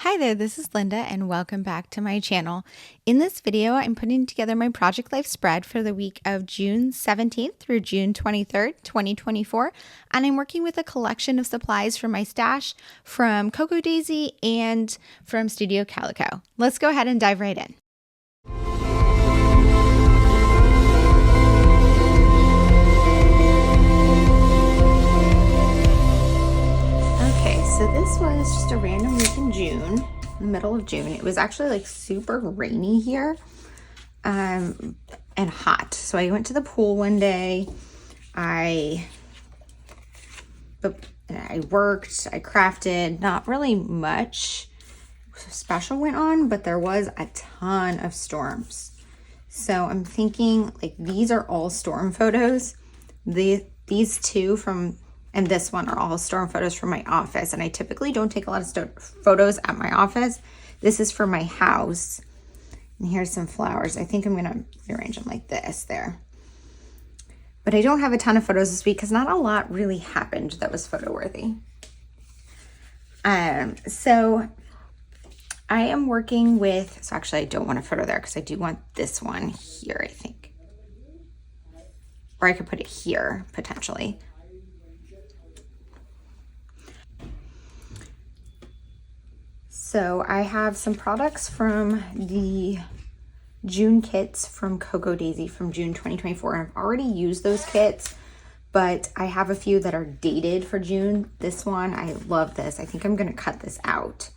Hi there, this is Linda and welcome back to my channel. In this video, I'm putting together my Project Life spread for the week of June 17th through June 23rd, 2024, and I'm working with a collection of supplies from my stash from Cocoa Daisy and from Studio Calico. Let's go ahead and dive right in. So this was just a random week in June, the middle of June. It was actually like super rainy here and hot. So I went to the pool one day. I worked, I crafted, not really much special went on, but there was a ton of storms. So I'm thinking like these are all storm photos. These two and this one are all storm photos from my office. And I typically don't take a lot of photos at my office. This is for my house. And here's some flowers. I think I'm gonna rearrange them like this there. But I don't have a ton of photos this week because not a lot really happened that was photo worthy. So I am working with, so actually I don't want a photo there because I do want this one here, I think. Or I could put it here potentially. So I have some products from the June kits from Cocoa Daisy from June 2024. And I've already used those kits, but I have a few that are dated for June. This one, I love this. I think I'm gonna cut this out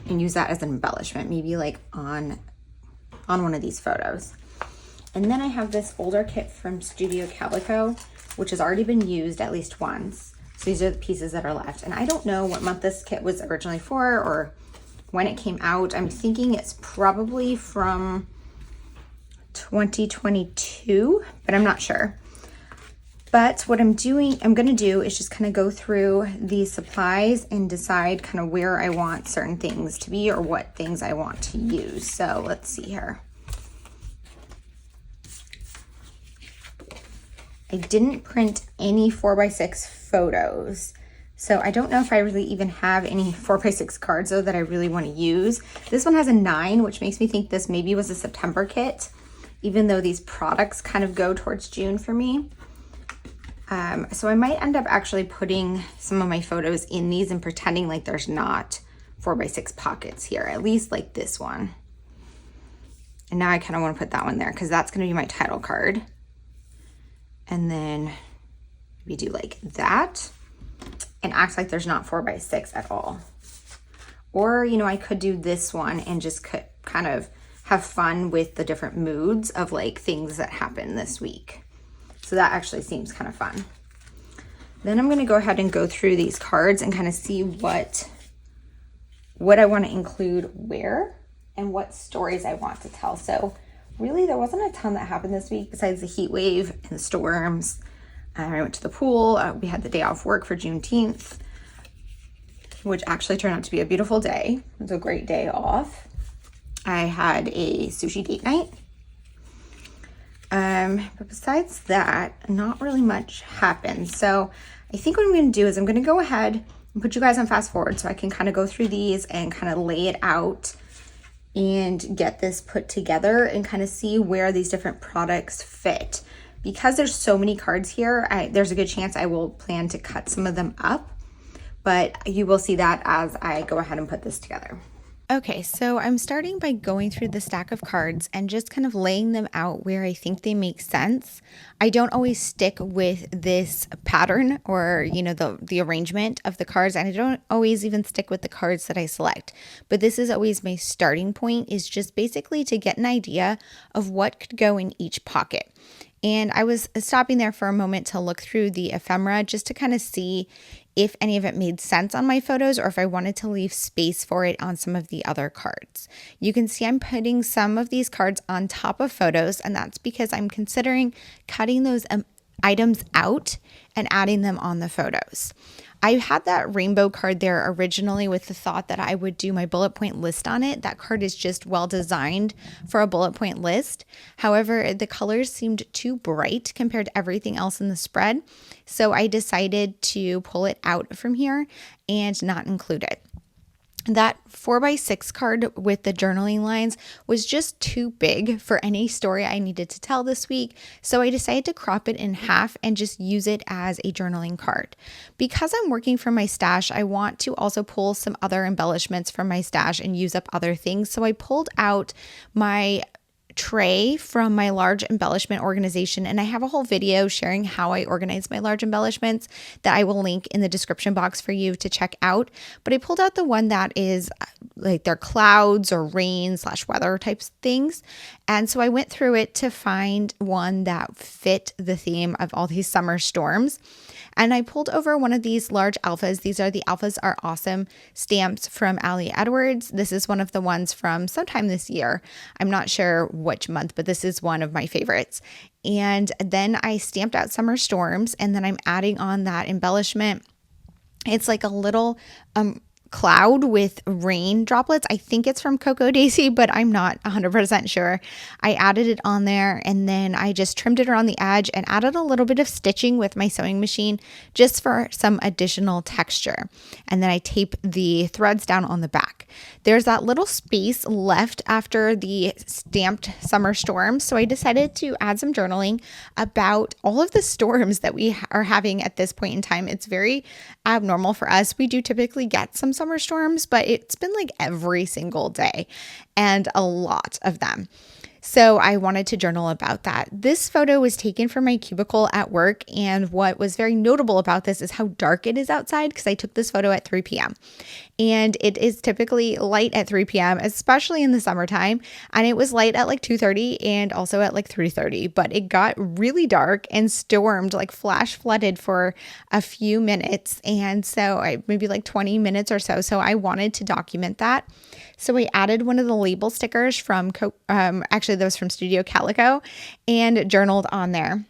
and use that as an embellishment, maybe like on one of these photos. And then I have this older kit from Studio Calico, which has already been used at least once. So these are the pieces that are left. And I don't know what month this kit was originally for or when it came out. I'm thinking it's probably from 2022, but I'm not sure. But what I'm gonna do is just kind of go through these supplies and decide kind of where I want certain things to be or what things I want to use. So let's see here. I didn't print any 4x6 photos. So I don't know if I really even have any 4x6 cards though that I really want to use. This one has a 9, which makes me think this maybe was a September kit, even though these products kind of go towards June for me. So I might end up actually putting some of my photos in these and pretending like there's not 4x6 pockets here, at least like this one. And now I kind of want to put that one there because that's going to be my title card. And then we do like that. And act like there's not 4x6 at all. Or, you know, I could do this one and just kind of have fun with the different moods of like things that happen this week. So that actually seems kind of fun. Then I'm gonna go ahead and go through these cards and kind of see what I want to include where and what stories I want to tell. So really there wasn't a ton that happened this week besides the heat wave and the storms. I went to the pool. We had the day off work for Juneteenth, which actually turned out to be a beautiful day. It was a great day off. I had a sushi date night. But besides that, not really much happened. So I think what I'm going to do is I'm going to go ahead and put you guys on fast forward so I can kind of go through these and kind of lay it out and get this put together and kind of see where these different products fit. Because there's so many cards here, there's a good chance I will plan to cut some of them up, but you will see that as I go ahead and put this together. Okay, so I'm starting by going through the stack of cards and just kind of laying them out where I think they make sense. I don't always stick with this pattern or, you know, the arrangement of the cards, and I don't always even stick with the cards that I select. But this is always my starting point, is just basically to get an idea of what could go in each pocket. And I was stopping there for a moment to look through the ephemera just to kind of see if any of it made sense on my photos or if I wanted to leave space for it on some of the other cards. You can see I'm putting some of these cards on top of photos, and that's because I'm considering cutting those items out and adding them on the photos. I had that rainbow card there originally with the thought that I would do my bullet point list on it. That card is just well designed for a bullet point list. However, the colors seemed too bright compared to everything else in the spread. So I decided to pull it out from here and not include it. That 4x6 card with the journaling lines was just too big for any story I needed to tell this week, so I decided to crop it in half and just use it as a journaling card. Because I'm working from my stash, I want to also pull some other embellishments from my stash and use up other things, so I pulled out my tray from my large embellishment organization, and I have a whole video sharing how I organize my large embellishments that I will link in the description box for you to check out. But I pulled out the one that is like their clouds or rain / weather types things, and so I went through it to find one that fit the theme of all these summer storms. And I pulled over one of these large alphas. These are the Alphas Are Awesome stamps from Ali Edwards. This is one of the ones from sometime this year. I'm not sure which month, but this is one of my favorites. And then I stamped out Summer Storms, and then I'm adding on that embellishment. It's like a little cloud with rain droplets. I think it's from Cocoa Daisy, but I'm not 100% sure. I added it on there, and then I just trimmed it around the edge and added a little bit of stitching with my sewing machine just for some additional texture. And then I tape the threads down on the back. There's that little space left after the stamped Summer Storms, so I decided to add some journaling about all of the storms that we are having at this point in time. It's very abnormal for us. We do typically get some summer storms, but it's been like every single day and a lot of them. So I wanted to journal about that. This photo was taken from my cubicle at work, and what was very notable about this is how dark it is outside, because I took this photo at 3 p.m. And it is typically light at 3 p.m., especially in the summertime, and it was light at like 2:30 and also at like 3:30, but it got really dark and stormed, like flash flooded for a few minutes, and so maybe like 20 minutes or so. So I wanted to document that. So we added one of the label stickers from, actually that was from Studio Calico, and journaled on there.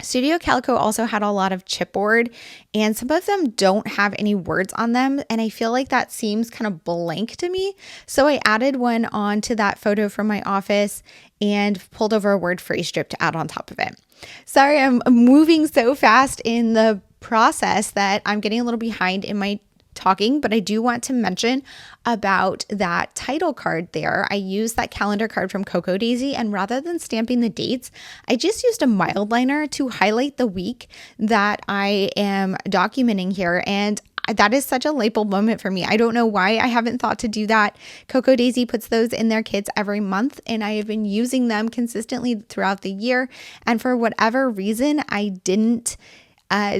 Studio Calico also had a lot of chipboard, and some of them don't have any words on them, and I feel like that seems kind of blank to me. So I added one onto that photo from my office and pulled over a word phrase strip to add on top of it. Sorry, I'm moving so fast in the process that I'm getting a little behind in my talking, but I do want to mention about that title card there. I used that calendar card from Cocoa Daisy, and rather than stamping the dates, I just used a mild liner to highlight the week that I am documenting here, and that is such a light bulb moment for me. I don't know why I haven't thought to do that. Cocoa Daisy puts those in their kits every month, and I have been using them consistently throughout the year, and for whatever reason, I didn't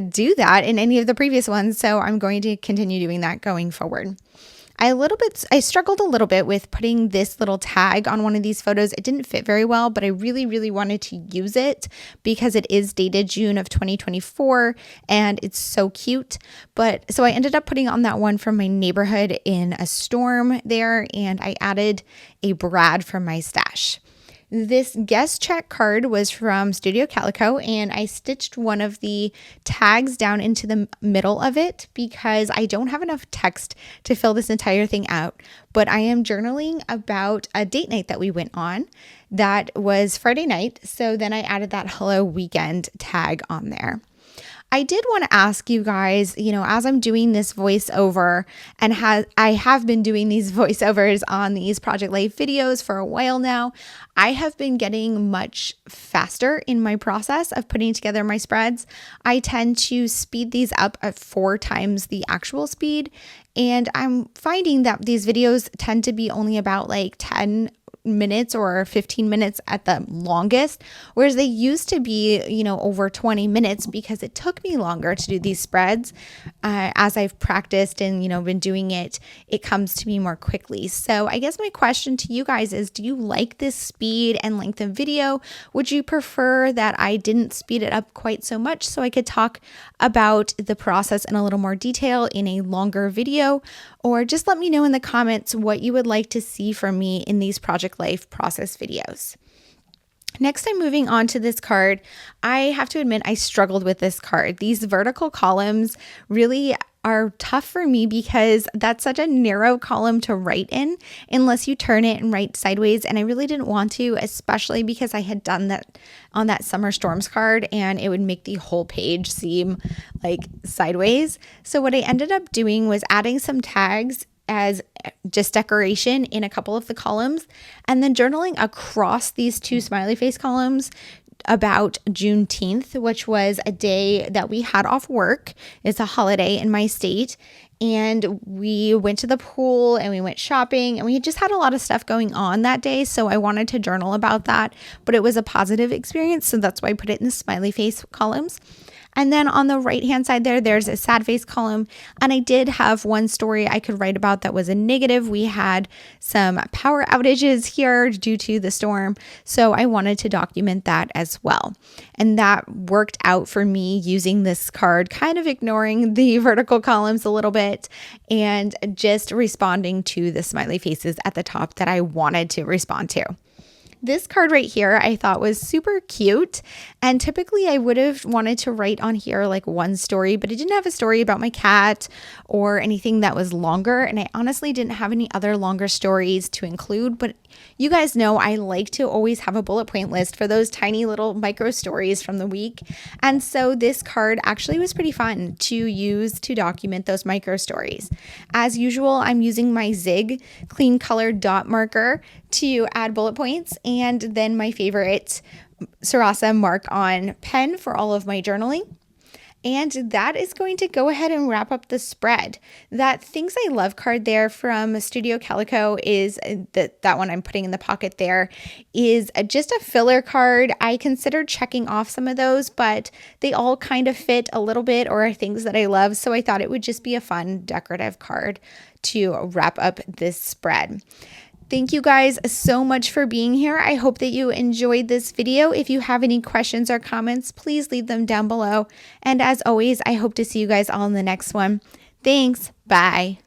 do that in any of the previous ones, so I'm going to continue doing that going forward. I struggled a little bit with putting this little tag on one of these photos. It didn't fit very well, but I really, really wanted to use it because it is dated June of 2024 and it's so cute. But so I ended up putting on that one from my neighborhood in a storm there, and I added a Brad from my stash. This guest check card was from Studio Calico, and I stitched one of the tags down into the middle of it because I don't have enough text to fill this entire thing out, but I am journaling about a date night that we went on that was Friday night, so then I added that hello weekend tag on there. I did want to ask you guys, as I'm doing this voiceover, and I have been doing these voiceovers on these Project Life videos for a while now, I have been getting much faster in my process of putting together my spreads. I tend to speed these up at 4 times the actual speed, and I'm finding that these videos tend to be only about like 10 minutes or 15 minutes at the longest, whereas they used to be, over 20 minutes because it took me longer to do these spreads. As I've practiced and, been doing it, it comes to me more quickly. So I guess my question to you guys is, do you like this speed and length of video? Would you prefer that I didn't speed it up quite so much so I could talk about the process in a little more detail in a longer video? Or just let me know in the comments what you would like to see from me in these Project Life process videos. Next, I'm moving on to this card. I have to admit, I struggled with this card. These vertical columns really are tough for me because that's such a narrow column to write in unless you turn it and write sideways. And I really didn't want to, especially because I had done that on that Summer Storms card and it would make the whole page seem like sideways. So what I ended up doing was adding some tags as just decoration in a couple of the columns, and then journaling across these two smiley face columns about Juneteenth, which was a day that we had off work. It's a holiday in my state. And we went to the pool and we went shopping and we just had a lot of stuff going on that day. So I wanted to journal about that, but it was a positive experience. So that's why I put it in the smiley face columns. And then on the right hand side there's a sad face column. And I did have one story I could write about that was a negative. We had some power outages here due to the storm. So I wanted to document that as well. And that worked out for me using this card, kind of ignoring the vertical columns a little bit and just responding to the smiley faces at the top that I wanted to respond to. This card right here I thought was super cute, and typically I would have wanted to write on here like one story, but it didn't have a story about my cat or anything that was longer, and I honestly didn't have any other longer stories to include, but you guys know I like to always have a bullet point list for those tiny little micro stories from the week, and so this card actually was pretty fun to use to document those micro stories. As usual, I'm using my Zig clean colored dot marker to add bullet points, and then my favorite Sarasa Mark On pen for all of my journaling. And that is going to go ahead and wrap up the spread. That Things I Love card there from Studio Calico is that one I'm putting in the pocket there is just a filler card. I considered checking off some of those, but they all kind of fit a little bit or are things that I love. So I thought it would just be a fun decorative card to wrap up this spread. Thank you guys so much for being here. I hope that you enjoyed this video. If you have any questions or comments, please leave them down below. And as always, I hope to see you guys all in the next one. Thanks. Bye.